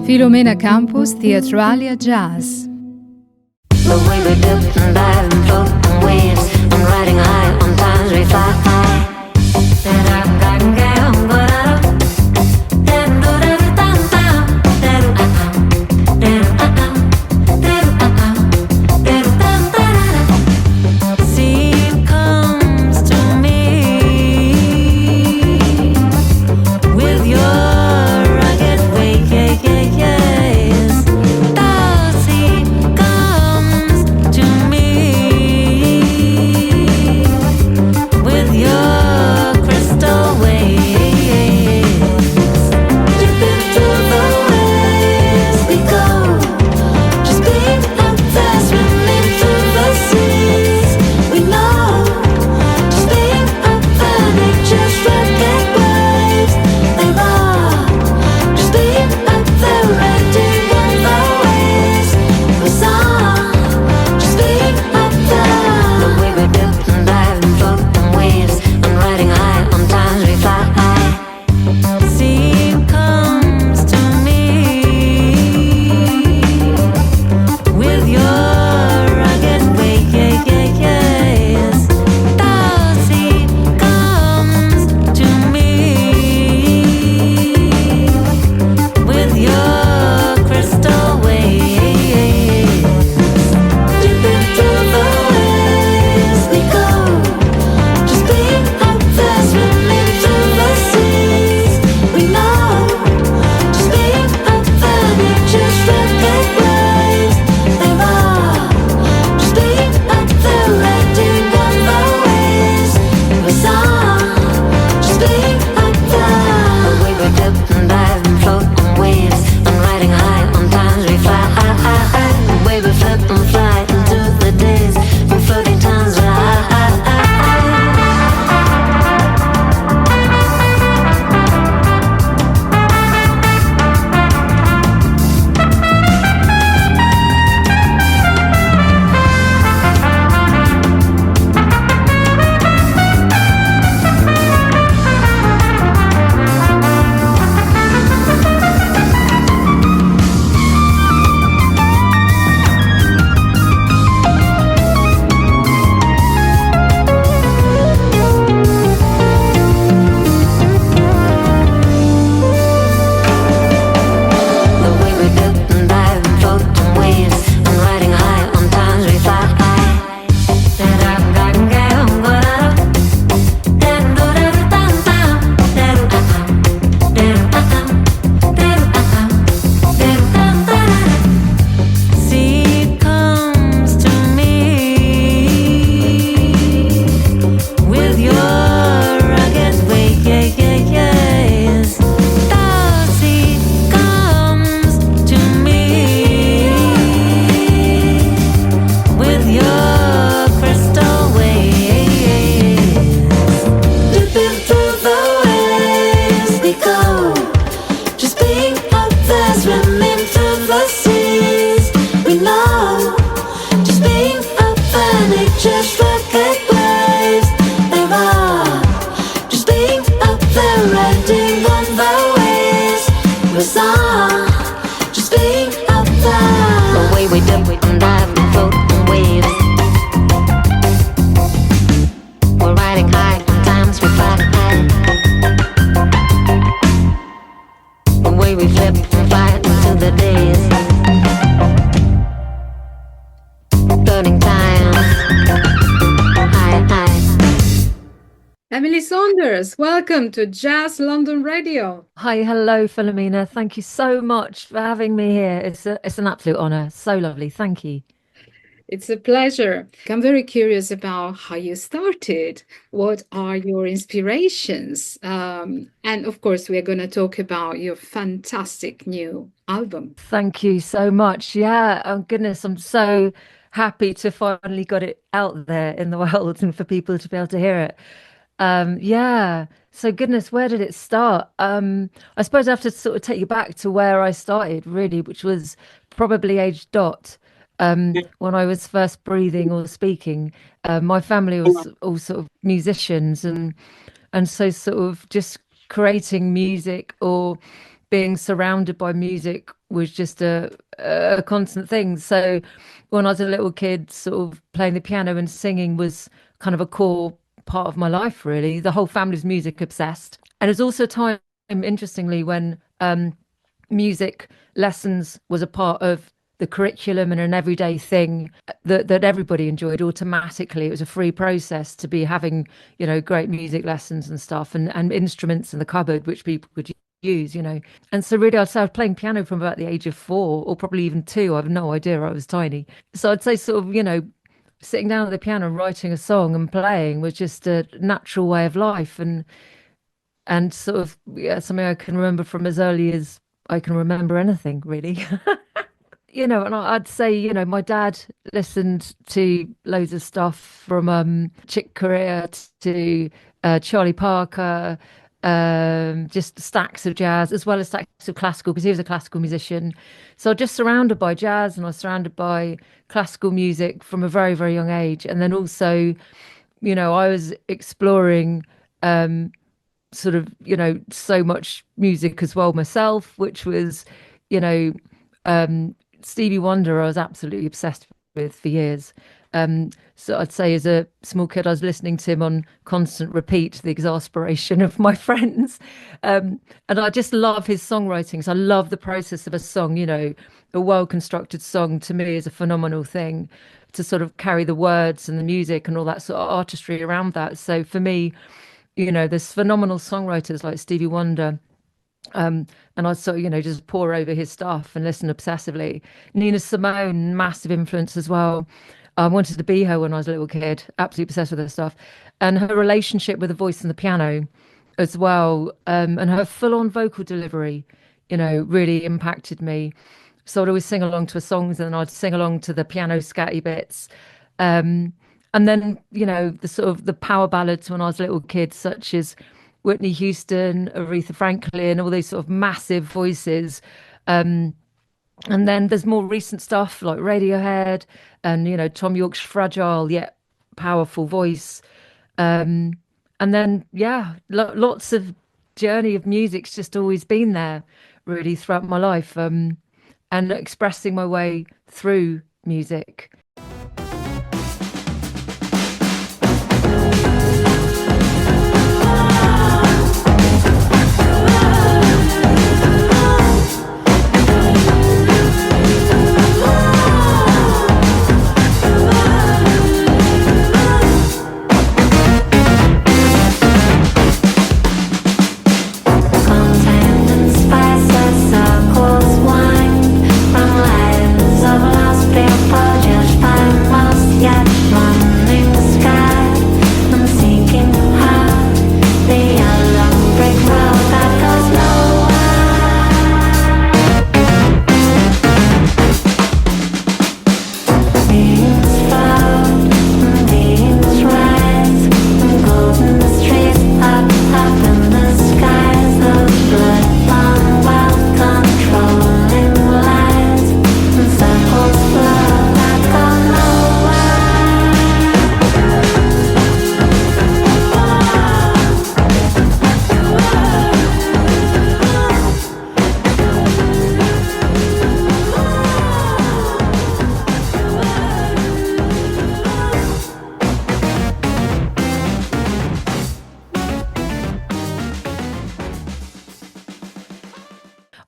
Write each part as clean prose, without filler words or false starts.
Filomena Campus Theatralia Jazz. The way we dip and dive and float on waves and riding high on times we fly high. Sea comes to me with your rugged ways. The sea comes to me with your crystal waves. Dipping through the waves we go, just being up there, swimming through the seas we know. Just being up there, nature's rugged waves they rock. Just being up there, riding on the waves we song. Just being up there, the way we dip and dive and float on waves and riding high on times we fly high. Sea comes to me with your rugged ways. The sea comes to me with your crystal waves. Dipping through the waves we go, just being up there, swimming through the seas we know. Just being up there, nature's rugged waves they rock. Just being up there, riding on the waves we song. Just being up there, the way we dip and dive and float on waves and riding high on times we fly high, high, high. The way we flip and fly into the days and floating times we high, high, high, high. The way we dip and dive and float on waves and riding high on times we fly high. Sea comes to me with your rugged ways. The sea comes to me with your crystal waves. Dipping through the waves we go, just being up there, swimming through the seas we know. Just being up there, nature's rugged waves they rock. Just being up there, riding on the waves we song. Just being up there, the way we dip and dive and float on waves. We're riding high on times we fly high. The way we flip and fly into the days, floating times high, high. Emily Saunders, welcome to Jazz London Radio. Hi, hello, Filomena. Thank you so much for having me here. It's an absolute honor. So lovely. Thank you. It's a pleasure. I'm very curious about how you started. What are your inspirations? And of course, we are going to talk about your fantastic new album. Thank you so much. Yeah. Oh, goodness. I'm so happy to finally got it out there in the world and for people to be able to hear it. Yeah. So goodness, where did it start? I suppose I have to sort of take you back to where I started, really, which was probably age dot. When I was first breathing or speaking. My family was all sort of musicians, and And so sort of just creating music or being surrounded by music was just a constant thing. So when I was a little kid, sort of playing the piano and singing was kind of a core part of my life, really. The whole family's music obsessed. And it was also a time, interestingly, when music lessons was a part of the curriculum and an everyday thing that everybody enjoyed automatically. It was a free process to be having, great music lessons and stuff and instruments in the cupboard, which people could use, And so really I'd say I was playing piano from about the age of 4 or probably even 2. I have no idea. I was tiny. So I'd say sort of, sitting down at the piano and writing a song and playing was just a natural way of life and sort of yeah, something I can remember from as early as I can remember anything, really. And I'd say, my dad listened to loads of stuff from Chick Corea to Charlie Parker, just stacks of jazz as well as stacks of classical because he was a classical musician. So just surrounded by jazz and I was surrounded by classical music from a very, very young age. And then also, I was exploring sort of, so much music as well myself, which was, you know, Stevie Wonder, I was absolutely obsessed with for years. So I'd say as a small kid, I was listening to him on constant repeat, to the exasperation of my friends. And I just love his songwriting. So I love the process of a song, a well constructed song to me is a phenomenal thing to sort of carry the words and the music and all that sort of artistry around that. So for me, there's phenomenal songwriters like Stevie Wonder. And I sort of, just pour over his stuff and listen obsessively. Nina Simone, massive influence as well. I wanted to be her when I was a little kid, absolutely obsessed with her stuff. And her relationship with the voice and the piano as well, and her full-on vocal delivery, really impacted me. So I'd always sing along to her songs and then I'd sing along to the piano scatty bits. Um, and then, the sort of the power ballads when I was a little kid, such as Whitney Houston, Aretha Franklin, all these sort of massive voices. Um, and then there's more recent stuff like Radiohead and, Tom York's fragile yet powerful voice. Um, and then, yeah, lots of journey of music's just always been there really throughout my life, and expressing my way through music.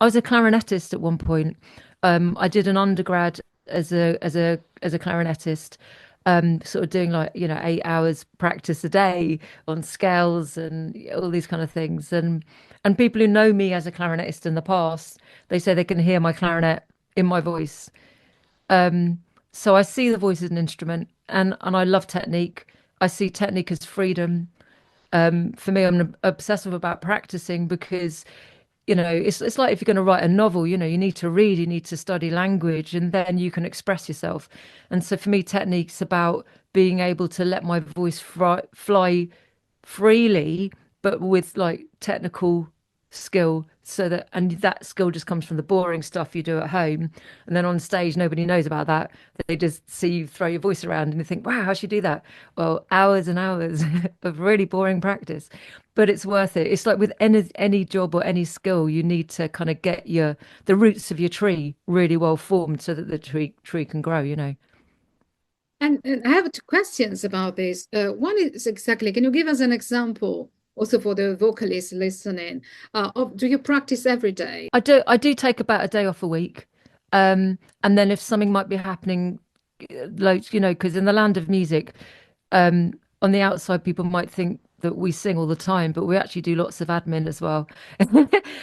I was a clarinetist at one point. I did an undergrad as a clarinetist, sort of doing like 8 hours practice a day on scales and all these kind of things. And people who know me as a clarinetist in the past, they say they can hear my clarinet in my voice. So I see the voice as an instrument, and I love technique. I see technique as freedom. For me, I'm obsessive about practicing because it's like if you're going to write a novel, you need to read, you need to study language, and then you can express yourself. And so for me, technique's about being able to let my voice fly freely, but with like technical skill, so that, and that skill just comes from the boring stuff you do at home, and then on stage nobody knows about that. They just see you throw your voice around and they think, wow, how'd you do that? Well, hours and hours of really boring practice, but it's worth it. It's like with any job or any skill, you need to kind of get your the roots of your tree really well formed so that the tree can grow, you know. And I have two questions about this. One is exactly, can you give us an example, also for the vocalists listening, of do you practice every day? I do take about a day off a week. And then if something might be happening, like, you know, because in the land of music, on the outside, people might think that we sing all the time, but we actually do lots of admin as well,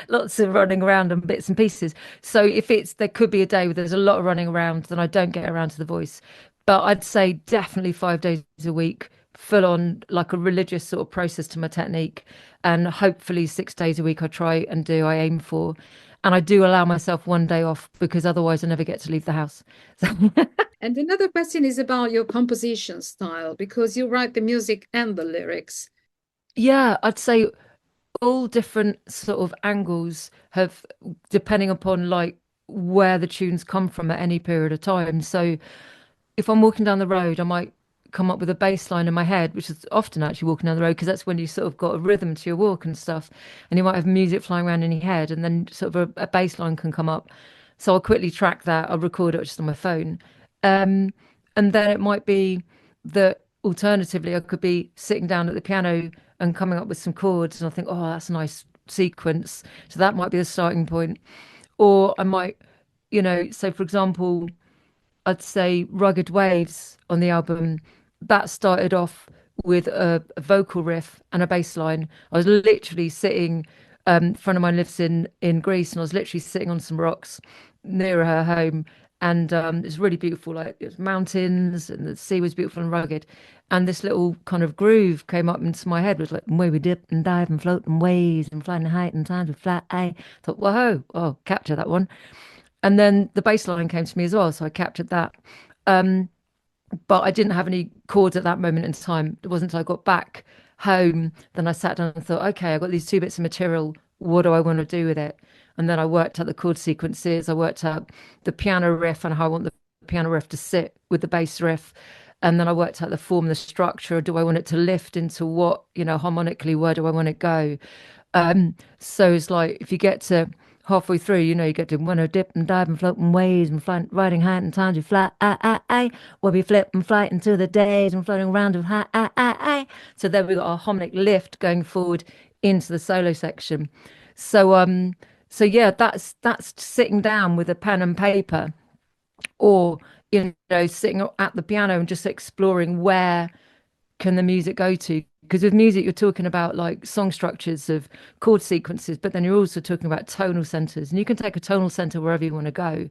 lots of running around and bits and pieces. So if it's, there could be a day where there's a lot of running around, then I don't get around to the voice. But I'd say definitely 5 days a week, full on, like a religious sort of process to my technique. And hopefully 6 days a week I aim for. And I do allow myself one day off because otherwise I never get to leave the house. And another question is about your composition style, because you write the music and the lyrics. Yeah, I'd say all different sort of angles have, depending upon like where the tunes come from at any period of time. So if I'm walking down the road, I might come up with a bass line in my head, which is often actually walking down the road because that's when you sort of got a rhythm to your walk and stuff. And you might have music flying around in your head, and then sort of a bass line can come up. So I'll quickly track that. I'll record it just on my phone. Um, and then it might be that alternatively, I could be sitting down at the piano and coming up with some chords, and I think, oh, that's a nice sequence. So that might be the starting point. Or I might, you know, so for example, I'd say Rugged Waves on the album, that started off with a vocal riff and a bass line. I was literally sitting, a friend of mine lives in Greece, and I was literally sitting on some rocks near her home. And it's really beautiful, like it was mountains and the sea was beautiful and rugged. And this little kind of groove came up into my head, was like, where we dip and dive and float and waves and fly in height and times we fly. I thought, whoa, oh, capture that one. And then the bass line came to me as well, so I captured that. Um, but I didn't have any chords at that moment in time. It wasn't until I got back home, then I sat down and thought, okay, I've got these two bits of material. What do I want to do with it? And then I worked out the chord sequences. I worked out the piano riff and how I want the piano riff to sit with the bass riff. And then I worked out the form, the structure. Do I want it to lift into what, you know, harmonically, where do I want it go? So it's like if you get to halfway through, you know, you get to wanna dip and dive and float and waves and fly, riding high and times you fly, we'll be flip and flight into the days and floating around with high. So then we got our harmonic lift going forward into the solo section. So yeah, that's sitting down with a pen and paper, or you know, sitting at the piano and just exploring where can the music go to. Because with music, you're talking about like song structures of chord sequences, but then you're also talking about tonal centers, and you can take a tonal center wherever you want to go.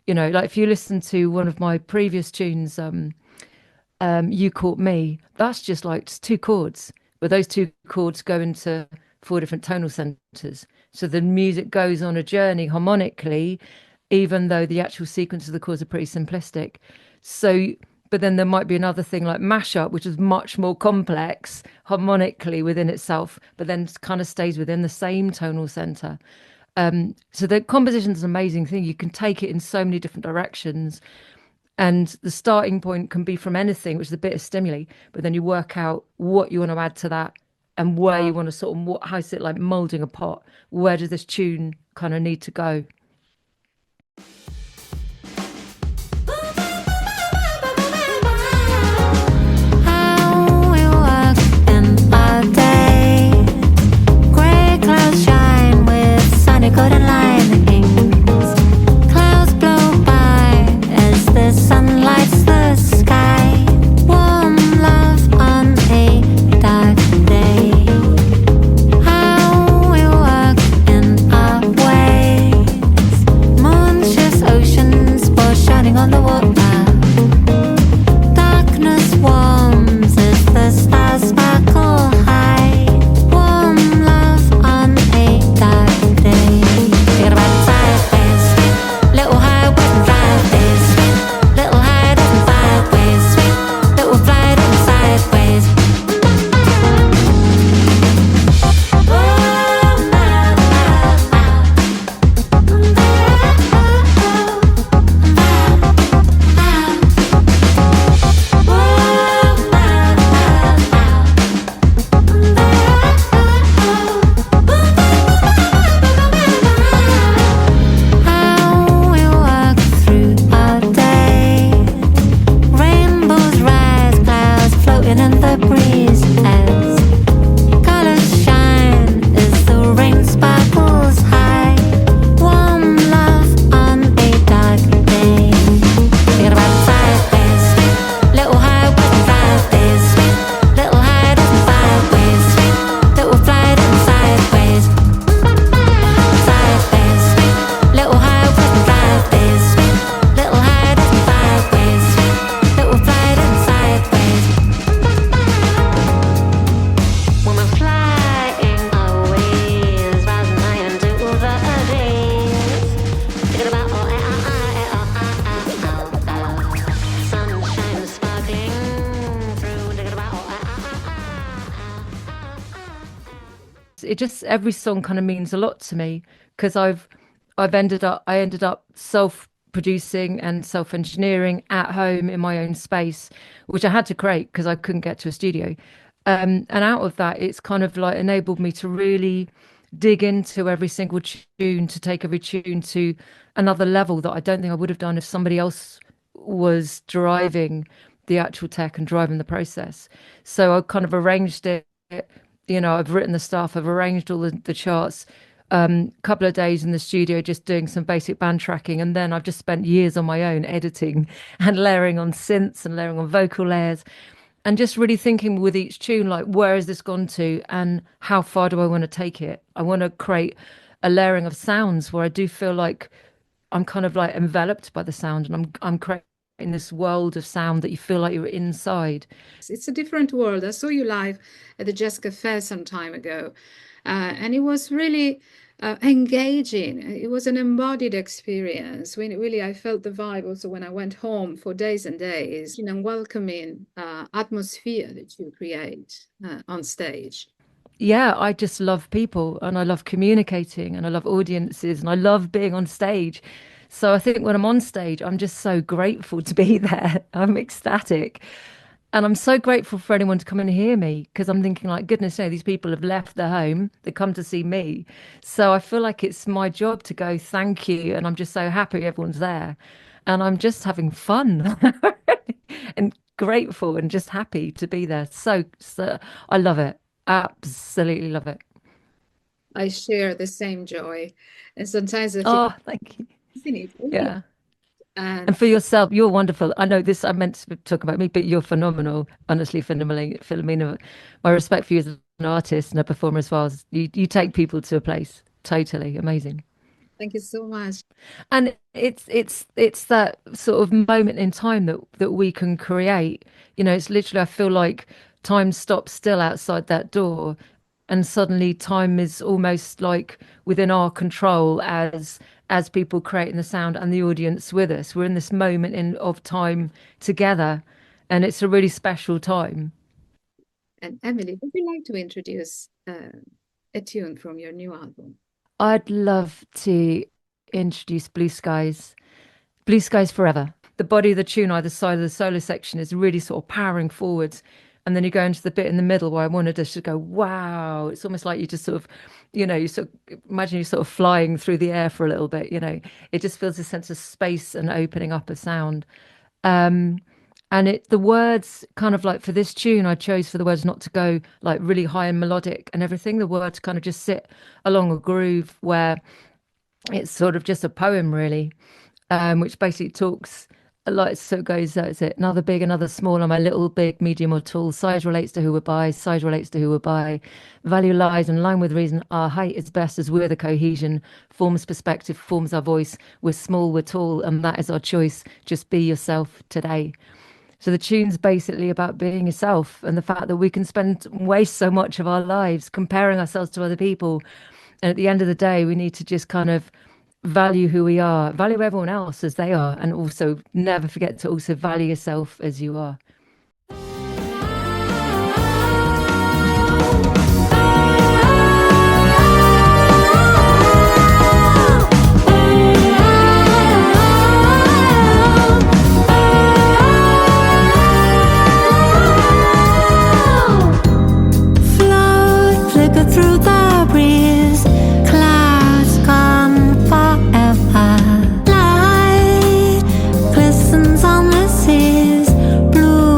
You know, like if you listen to one of my previous tunes, "You Caught Me," that's just two chords, but those two chords go into four different tonal centers. So the music goes on a journey harmonically, even though the actual sequence of the chords are pretty simplistic. So, but then there might be another thing like mashup, which is much more complex harmonically within itself, but then kind of stays within the same tonal center. So the composition is an amazing thing. You can take it in so many different directions. And the starting point can be from anything, which is a bit of stimuli, but then you work out what you want to add to that and where you want to sort of, how is it like molding a pot? Where does this tune kind of need to go? How we work in our day. Grey clouds shine with sunny golden lightnings. Clouds blow by as the sun lights the sky. Warm love on a dark day. How we work in our way. it just every song kind of means a lot to me because I ended up self-producing and self-engineering at home in my own space, which I had to create because I couldn't get to a studio. And out of that, it's kind of like enabled me to really dig into every single tune, to take every tune to another level that I don't think I would have done if somebody else was driving the actual tech and driving the process. So I kind of arranged it, I've written the stuff, I've arranged all the charts, couple of days in the studio just doing some basic band tracking, and then I've just spent years on my own editing and layering on synths and layering on vocal layers and just really thinking with each tune, like, where has this gone to and how far do I want to take it? I want to create a layering of sounds where I do feel like I'm kind of like enveloped by the sound and I'm creating this world of sound that you feel like you're inside. It's a different world. I saw you live at the Jazz Cafe some time ago, and it was really engaging. It was an embodied experience. When really, I felt the vibe also when I went home for days and days, welcoming atmosphere that you create on stage. Yeah, I just love people and I love communicating and I love audiences and I love being on stage. So I think when I'm on stage, I'm just so grateful to be there. I'm ecstatic. And I'm so grateful for anyone to come and hear me because I'm thinking, like, goodness, these people have left their home, they come to see me. So I feel like it's my job to go, thank you. And I'm just so happy everyone's there. And I'm just having fun and grateful and just happy to be there. So I love it. Absolutely love it. I share the same joy, and sometimes I think, Oh, thank you. isn't it weird? Yeah. And And for yourself, you're wonderful. I know this, I meant to talk about me, but you're phenomenal. Honestly, Philomena, my respect for you as an artist and a performer as well. You take people to a place. Totally amazing. thank you so much. And it's that sort of moment in time that we can create. It's literally, I feel like time stops still outside that door, and suddenly time is almost like within our control as people creating the sound and the audience with us. We're in this moment in of time together, and it's a really special time. And Emily, would you like to introduce a tune from your new album? I'd love to introduce Blue Skies Forever. The body of the tune, either side of the solo section, is really sort of powering forwards. And then you go into the bit in the middle where I wanted us to go, wow. It's almost like you just sort of, you sort of imagine you sort of flying through the air for a little bit. It just feels a sense of space and opening up a sound. Um, and the words kind of like for this tune, I chose for the words not to go like really high and melodic and everything. The words kind of just sit along a groove where it's sort of just a poem, really, which basically talks like so it goes. Is it another big, another small? Am I little, big, medium, or tall? Size relates to who we're by. Size relates to who we're by. Value lies in line with reason. Our height is best as we're the cohesion. Forms perspective, forms our voice. We're small, we're tall, and that is our choice. Just be yourself today. So the tune's basically about being yourself and the fact that we can waste so much of our lives comparing ourselves to other people. And at the end of the day, we need to just kind of value who we are, value everyone else as they are, and also never forget to also value yourself as you are. Float, flicker through the breeze. Clouds gone forever. Light glistens on the seas. Blue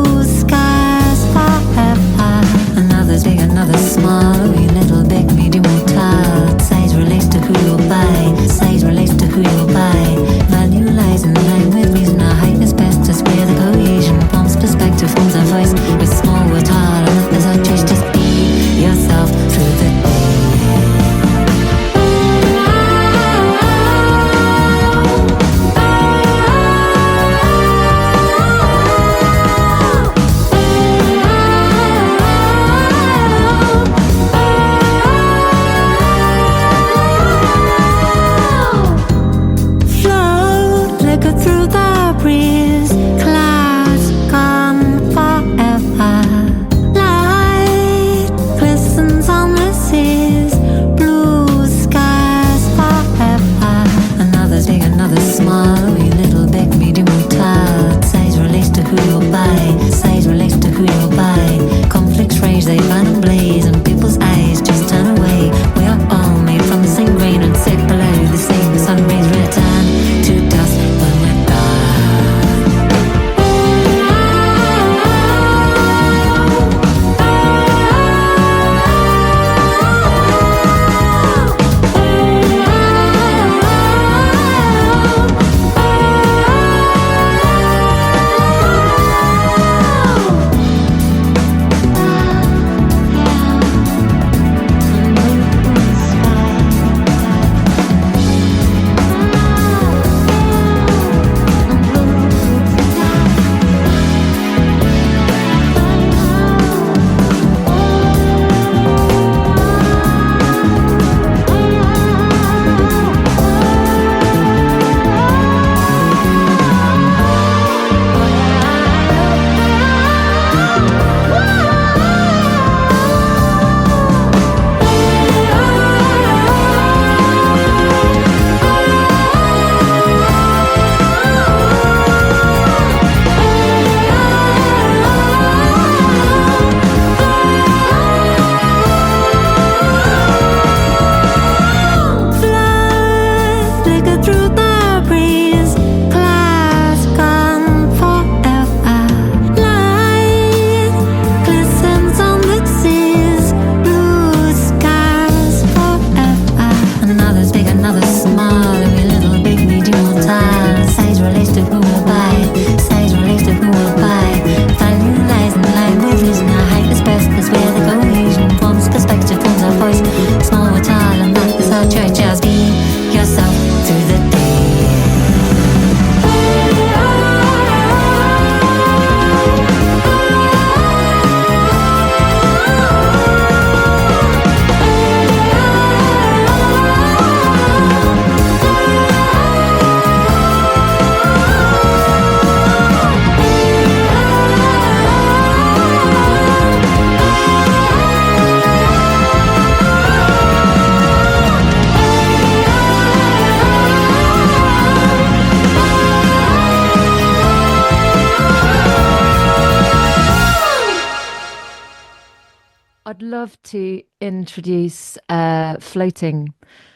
love to introduce Floating.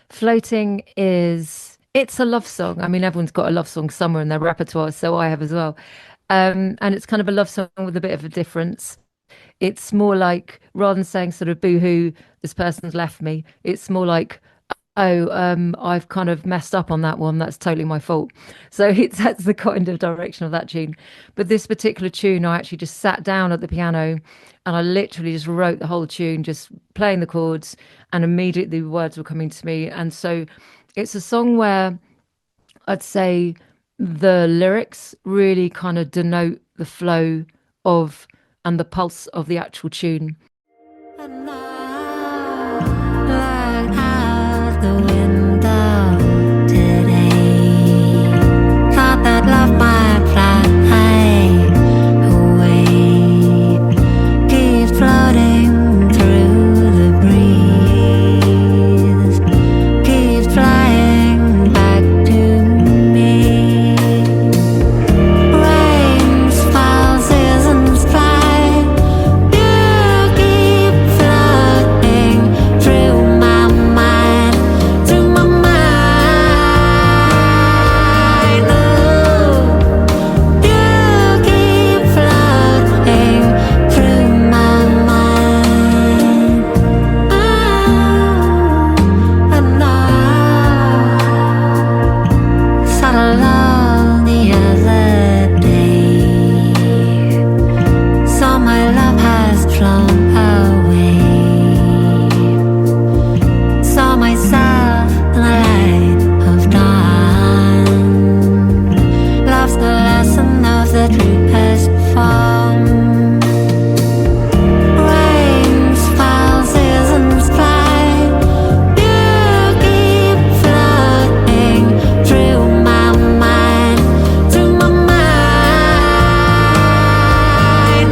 Floating is it's a love song. I mean, everyone's got a love song somewhere in their repertoire, so I have as well. And it's kind of a love song with a bit of a difference. It's more like rather than saying sort of boo-hoo, this person's left me, it's more like, oh, I've kind of messed up on that one. That's totally my fault. So it's that's the kind of direction of that tune. But this particular tune, I actually just sat down at the piano and I literally just wrote the whole tune, just playing the chords, and immediately the words were coming to me. And so it's a song where I'd say the lyrics really kind of denote the flow of and the pulse of the actual tune. And I look out the window today. Thought that love might fly away. Keep floating through the breeze. Keep flying back to me. Rains fall, seasons fly. You keep floating through my mind, through my mind. Oh, you keep floating through my mind. Oh, and I sat alone the other day. So my love has flown away. Saw myself in the light of dawn. Love's the lesson of the truest form. Rains fall, seasons fly. You keep floating through my mind, through my mind.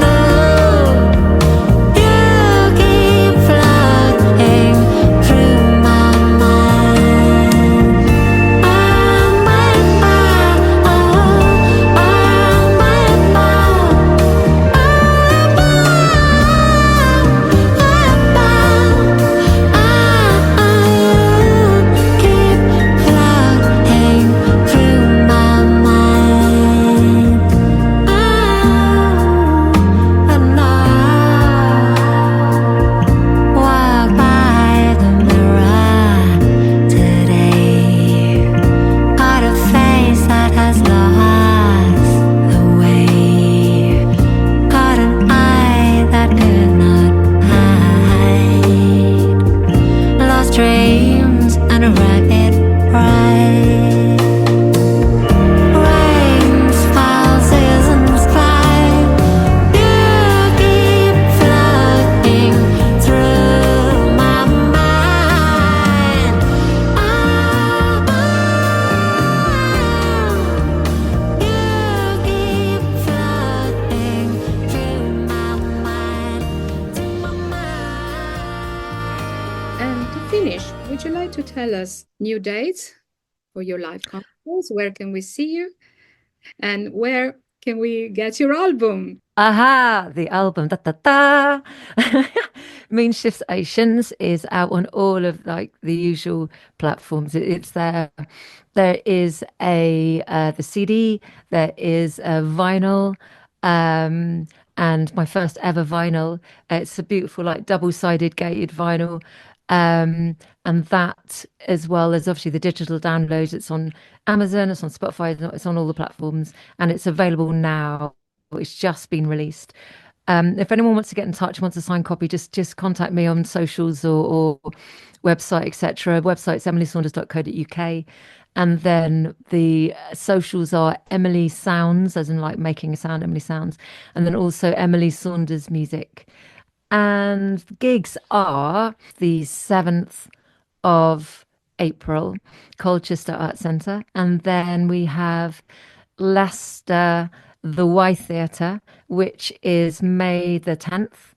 Oh, you keep floating through my mind. Oh, my mind. Oh, my walk by the mirror today. Got a face that has lost the way. Got an eye that could not hide. Lost dreams and a ragged pride. Rains fall, seasons fly. You keep floating through my mind. Oh, you keep floating through my mind, through my mind. And to finish, would you like to tell us new dates for your live concerts? Where can we see you? And where can we get your album? Aha, the album, da da da. Moon Shifts Oceans is out on all of like the usual platforms. It's there. There is a the CD. There is a vinyl, um, and my first ever vinyl. It's a beautiful like double-sided gated vinyl, and that as well as obviously the digital downloads. It's on Amazon. It's on Spotify. It's on all the platforms, and it's available now. It's just been released. If anyone wants to get in touch, wants a signed copy, just contact me on socials or website, etc. Website's emilysaunders.co.uk. And then the socials are Emily Sounds, as in like making a sound, Emily Sounds. And then also Emily Saunders Music. And gigs are the 7th of April, Colchester Arts Centre. And then we have Leicester, the Y Theatre, which is May the 10th.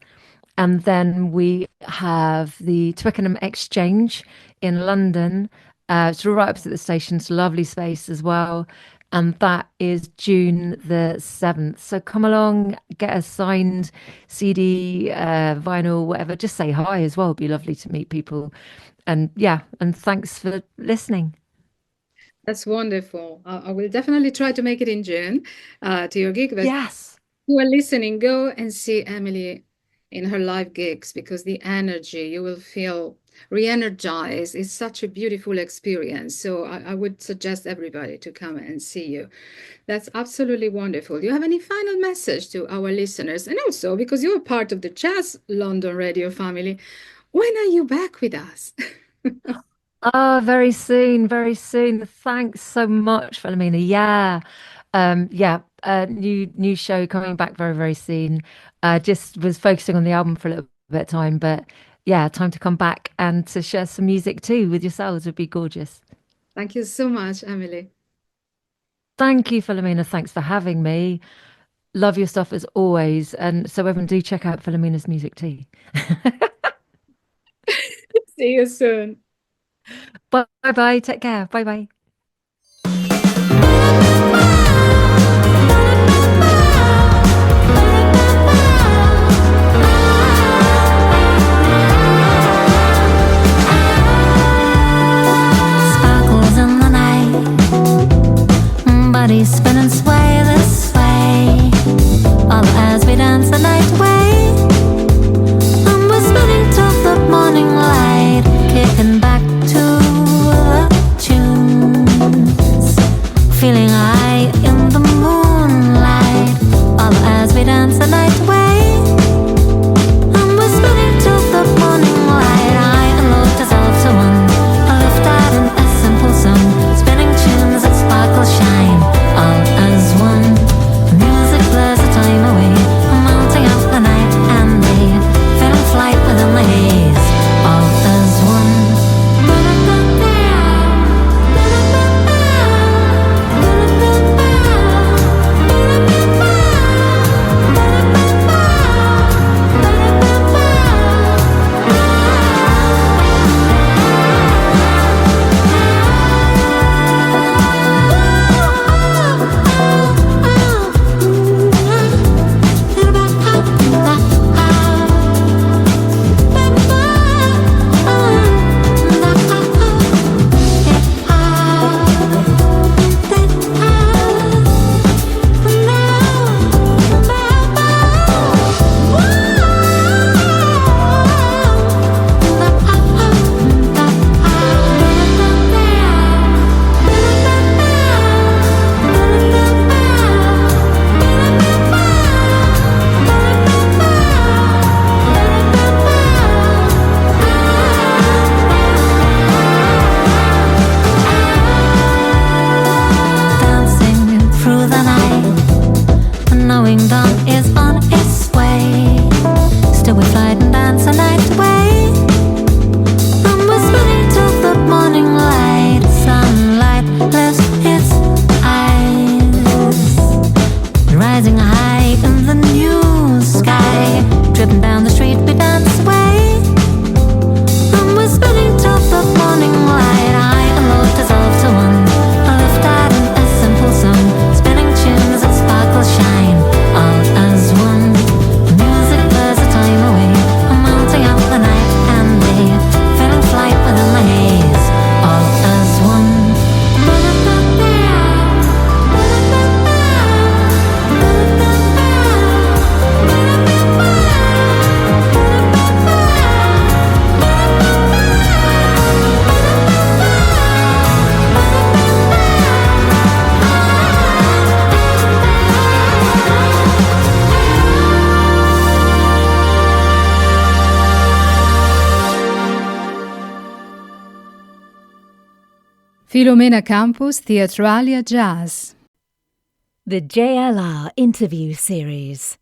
And then we have the Twickenham Exchange in London. It's right opposite the station. It's a lovely space as well. and that is June the 7th. So come along, get a signed CD, vinyl, whatever. Just say hi as well. It'd be lovely to meet people. And yeah, and thanks for listening. That's wonderful. I will definitely try to make it in June to your gig. But Yes. who are listening, go and see Emily in her live gigs because the energy you will feel re-energized is such a beautiful experience. So I would suggest everybody to come and see you. That's absolutely wonderful. Do you have any final message to our listeners? And also, because you're part of the Jazz London radio family, when are you back with us? Oh, very soon, very soon. Thanks so much, Filomena. Yeah. Yeah, new show coming back very, very soon. Just was focusing on the album for a little bit of time, but yeah, time to come back and to share some music too with yourselves would be gorgeous. Thank you so much, Emily. Thank you, Filomena. Thanks for having me. Love your stuff as always. And so everyone do check out Philomena's music too. See you soon. Bye bye. Take care. Bye bye. Sparkles in the night, bodies spin and sway this way, all as we dance the night away. And we're spinning till the morning light, kicking back to the tunes, feeling high in the moonlight, all as we dance the night away. And we're spinning till the morning light, high and low dissolve to one, a lift out in a simple song, spinning tunes that sparkle shine, all as one. Music blurs the time away, mounting up the night and day, feeling flight within the haze, all as one. Dancing through the night, knowing dawn is on its way. Still we fly and dance the night away. And we're spinning till the morning light. Sunlight lifts its eyes, rising high in the new sky. Dripping down the street we dance away. And we're spinning till the morning light, high and low dissolve to one, a lift out in a simple song, spinning tunes that sparkle shine, all as one. Music blurs the time away, mounting out the night and day, feeling flight within the haze, all as one. Filomena Campus Theatralia Jazz. The JLR Interview Series.